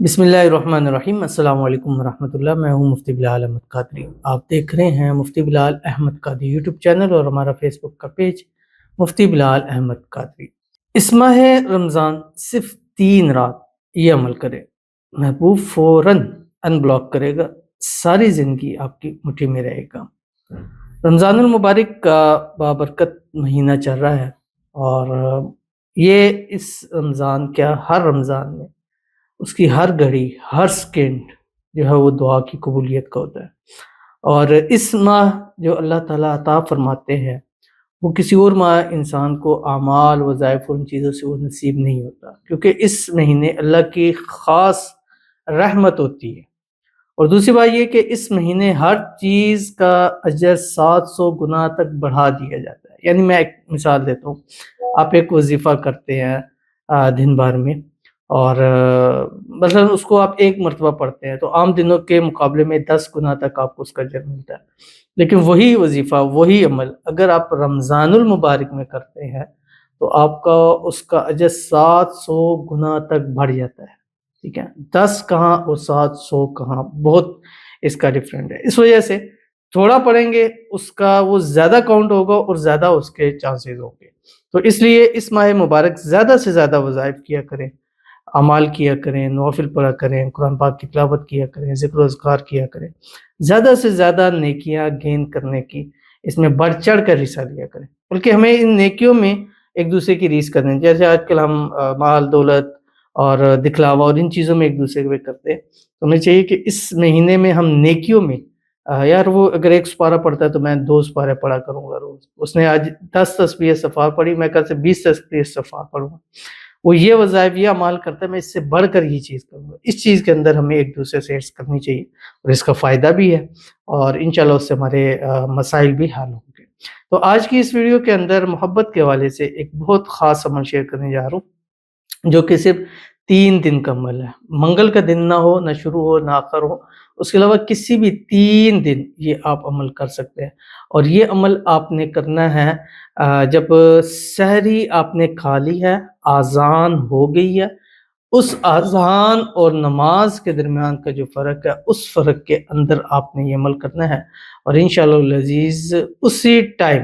بسم اللہ الرحمن الرحیم۔ السلام علیکم ورحمۃ اللہ۔ میں ہوں مفتی بلال احمد قادری۔ آپ دیکھ رہے ہیں مفتی بلال احمد قادری یوٹیوب چینل اور ہمارا فیس بک کا پیج مفتی بلال احمد قادری۔ اس ماہ رمضان صرف 3 رات یہ عمل کرے، محبوب فوراً ان بلاک کرے گا، ساری زندگی آپ کی مٹھی میں رہے گا۔ رمضان المبارک کا بابرکت مہینہ چل رہا ہے اور یہ اس رمضان کیا ہر رمضان میں اس کی ہر گھڑی ہر سیکنڈ جو ہے وہ دعا کی قبولیت کا ہوتا ہے، اور اس ماہ جو اللہ تعالیٰ عطا فرماتے ہیں وہ کسی اور ماہ انسان کو اعمال وظائف اور ان چیزوں سے وہ نصیب نہیں ہوتا، کیونکہ اس مہینے اللہ کی خاص رحمت ہوتی ہے۔ اور دوسری بات یہ کہ اس مہینے ہر چیز کا اجر 700 گنا تک بڑھا دیا جاتا ہے۔ یعنی میں ایک مثال دیتا ہوں، آپ ایک وظیفہ کرتے ہیں دن بھر میں، اور مثلا اس کو آپ 1 مرتبہ پڑھتے ہیں تو عام دنوں کے مقابلے میں 10 گنا تک آپ کو اس کا اجر ملتا ہے۔ لیکن وہی وظیفہ وہی عمل اگر آپ رمضان المبارک میں کرتے ہیں تو آپ کا اس کا اجر 700 گنا تک بڑھ جاتا ہے، ٹھیک ہے۔ 10 کہاں اور 700 کہاں، بہت اس کا ڈفرینٹ ہے۔ اس وجہ سے تھوڑا پڑھیں گے اس کا وہ زیادہ کاؤنٹ ہوگا اور زیادہ اس کے چانسز ہوں گے۔ تو اس لیے اس ماہ مبارک زیادہ سے زیادہ وظائف کیا کریں، اعمال کیا کریں، نوافل پڑھا کریں، قرآن پاک کی تلاوت کیا کریں، ذکر و اذکار کیا کریں، زیادہ سے زیادہ نیکیاں گین کرنے کی اس میں بڑھ چڑھ کر حصہ لیا کریں، بلکہ ہمیں ان نیکیوں میں ایک دوسرے کی ریس کرنے، جیسے آج کل ہم مال دولت اور دکھلاوا اور ان چیزوں میں ایک دوسرے کو کرتے ہیں، تو ہمیں چاہیے کہ اس مہینے میں ہم نیکیوں میں یار وہ اگر 1 سپارہ پڑھتا ہے تو میں 2 سپارے پڑھا کروں گا روز، اس نے آج 10 تسبیح استغفار پڑھی، میں کل سے 20 تسبیح استغفار پڑھوں گا، وہ یہ وظائف یہ اعمال کرتا ہے، میں اس سے بڑھ کر یہ چیز کروں گا۔ اس چیز کے اندر ہمیں ایک دوسرے سے حرص کرنی چاہیے، اور اس کا فائدہ بھی ہے، اور انشاءاللہ اس سے ہمارے مسائل بھی حل ہوں گے۔ تو آج کی اس ویڈیو کے اندر محبت کے حوالے سے ایک بہت خاص عمل شیئر کرنے جا رہا ہوں، جو کہ صرف 3 دن کا عمل ہے۔ منگل کا دن نہ ہو، نہ شروع ہو، نہ آخر ہو، اس کے علاوہ کسی بھی 3 دن یہ آپ عمل کر سکتے ہیں، اور یہ عمل آپ نے کرنا ہے جب سحری آپ نے کھا لی ہے، آذان ہو گئی ہے، اس آذان اور نماز کے درمیان کا جو فرق ہے اس فرق کے اندر آپ نے یہ عمل کرنا ہے، اور انشاءاللہ العزیز اسی ٹائم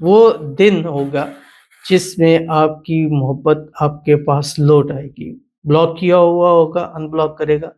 وہ دن ہوگا جس میں آپ کی محبت آپ کے پاس لوٹ آئے گی۔ بلاک کیا ہوا ہوگا ان بلاک کرے گا،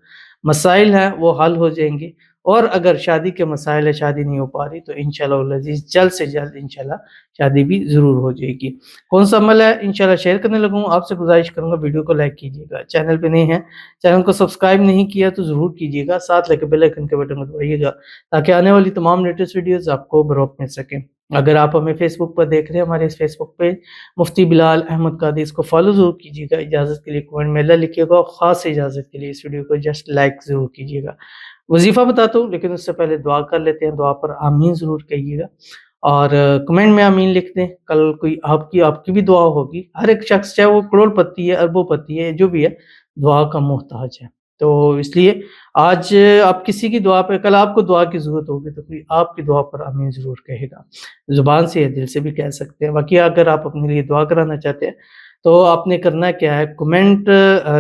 مسائل ہیں وہ حل ہو جائیں گے، اور اگر شادی کے مسائل ہے، شادی نہیں ہو پا رہی، تو انشاءاللہ العزیز جلد سے جلد انشاءاللہ شادی بھی ضرور ہو جائے گی۔ کون سا عمل ہے انشاءاللہ شیئر کرنے لگوں، آپ سے گزارش کروں گا ویڈیو کو لائک کیجیے گا، چینل پہ نہیں ہے چینل کو سبسکرائب نہیں کیا تو ضرور کیجیے گا، ساتھ لگے بیل آئیکن کے بٹن کو دبائیے گا تاکہ آنے والی تمام لیٹسٹ ویڈیوز آپ کو بروقت مل سکیں۔ اگر آپ ہمیں فیس بک پر دیکھ رہے ہیں، ہمارے اس فیس بک پہ مفتی بلال احمد قادری، اس کو فالو ضرور کیجیے گا، اجازت کے لیے کمنٹ میں اللہ لکھیے گا، اور خاص اجازت کے لیے اس ویڈیو کو جسٹ لائک ضرور کیجیے گا۔ وظیفہ بتاتا ہوں لیکن اس سے پہلے دعا کر لیتے ہیں، دعا پر آمین ضرور کہیے گا، اور کمنٹ میں آمین لکھ دیں، کل کوئی آپ کی بھی دعا ہوگی۔ ہر ایک شخص چاہے وہ کروڑ پتی ہے، اربوں پتی ہے، جو بھی ہے دعا کا محتاج ہے، تو اس لیے آج آپ کسی کی دعا پہ، کل آپ کو دعا کی ضرورت ہوگی تو کوئی آپ کی دعا پر آمین ضرور کہے گا، زبان سے یا دل سے بھی کہہ سکتے ہیں۔ باقی اگر آپ اپنے لیے دعا کرانا چاہتے ہیں تو آپ نے کرنا کیا ہے، کمنٹ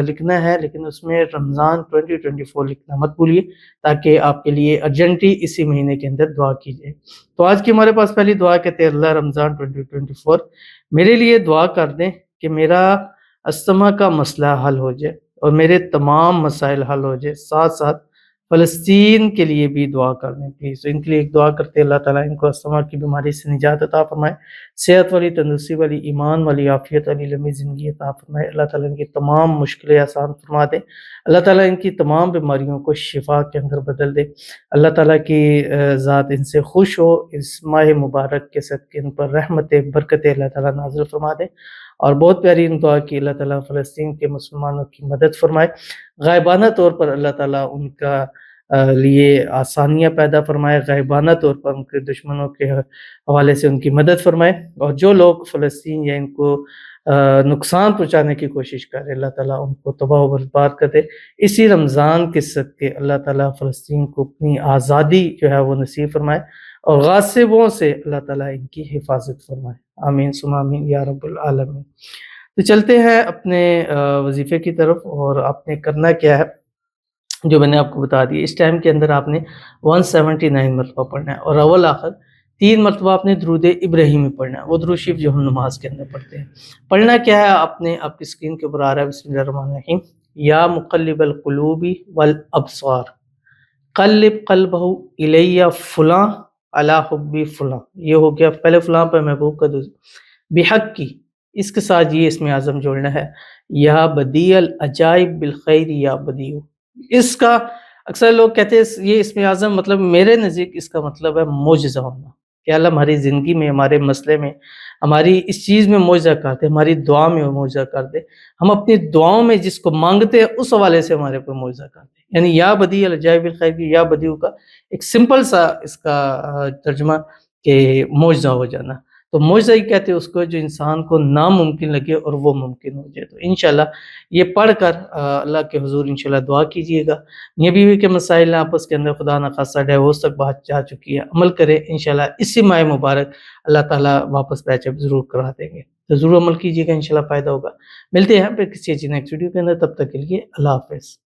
لکھنا ہے، لیکن اس میں رمضان 2024 لکھنا مت بھولیے، تاکہ آپ کے لیے ارجنٹلی اسی مہینے کے اندر دعا کی جائے۔ تو آج کی ہمارے پاس پہلی دعا کہتے ہیں، اللہ رمضان 2024 میرے لیے دعا کر دیں کہ میرا استما کا مسئلہ حل ہو جائے اور میرے تمام مسائل حل ہو جائے، ساتھ ساتھ فلسطین کے لیے بھی دعا کر دیں پلیز۔ ان کے لیے ایک دعا کرتے ہیں، اللہ تعالیٰ ان کو استما کی بیماری سے نجات عطا فرمائے، صحت والی، تندرستی والی، ایمان والی، عافیت والی لمبی زندگی عطا فرمائے، اللہ تعالیٰ ان کی تمام مشکلیں آسان فرما دے، اللہ تعالیٰ ان کی تمام بیماریوں کو شفا کے اندر بدل دے، اللہ تعالیٰ کی ذات ان سے خوش ہو، اس ماہ مبارک کے صدقے ان پر رحمت برکت اللہ تعالیٰ نازل فرما دے، اور بہت پیاری ان دعا کی اللہ تعالیٰ فلسطین کے مسلمانوں کی مدد فرمائے، غائبانہ طور پر اللہ تعالیٰ ان کا لیے آسانیاں پیدا فرمائے، غائبانہ طور پر ان کے دشمنوں کے حوالے سے ان کی مدد فرمائے، اور جو لوگ فلسطین یا ان کو نقصان پہنچانے کی کوشش کر رہے، اللہ تعالیٰ ان کو تباہ و برباد کر دے۔ اسی رمضان کے صدقے اللہ تعالیٰ فلسطین کو اپنی آزادی جو ہے وہ نصیب فرمائے، اور غاصبوں سے اللہ تعالیٰ ان کی حفاظت فرمائے، آمین ثم آمین یا رب العالمین۔ تو چلتے ہیں اپنے وظیفے کی طرف، اور آپ نے کرنا کیا ہے جو میں نے آپ کو بتا دیا. اس ٹائم کے اندر آپ نے 179 مرتبہ پڑھنا ہے، اور اول آخر 3 مرتبہ آپ نے درود ابراہیمی پڑھنا ہے، وہ درود شریف جو ہم نماز کے اندر پڑھتے ہیں. پڑھنا کیا ہے آپ نے، آپ کی اسکرین کے اوپر آ رہا ہے، بسم اللہ الرحمن الرحیم. یا مقلب القلوب والابصار قلب قلبہ الیہ فلاں علی حبی فلاں. یہ ہو گیا پہلے فلاں پہ محبوب کا بحق کی، اس کے ساتھ یہ اسم اعظم جوڑنا ہے. یا بدیع العجائب بالخیر یا بدیع. اس کا اکثر لوگ کہتے ہیں یہ اسم اعظم مطلب، میرے نزدیک اس کا مطلب ہے معجزہ ہونا، کہ اللہ ہماری زندگی میں، ہمارے مسئلے میں، ہماری اس چیز میں معجزہ کر دے، ہماری دعا میں معجزہ کر دے، ہم اپنی دعاؤں میں جس کو مانگتے ہیں اس حوالے سے ہمارے پر معجزہ کر دے. یعنی یا بدیع العجائب بالخیر کی یا بدیع کا ایک سمپل سا اس کا ترجمہ کہ معجزہ ہو جانا. تو معجزہ ہی کہتے ہیں اس کو جو انسان کو ناممکن لگے اور وہ ممکن ہو جائے. تو انشاءاللہ یہ پڑھ کر اللہ کے حضور انشاءاللہ دعا کیجئے گا. یہ بیوی کے مسائل آپس کے اندر خدا نخواستہ ڈیورس تک بات جا چکی ہے، عمل کرے انشاءاللہ اسی ماہ مبارک اللہ تعالیٰ واپس پیچ اپ ضرور کرا دیں گے. تو ضرور عمل کیجئے گا، انشاءاللہ فائدہ ہوگا. ملتے ہیں پھر کسی اچھی نیکسٹ ویڈیو کے اندر، تب تک کے لیے اللہ حافظ.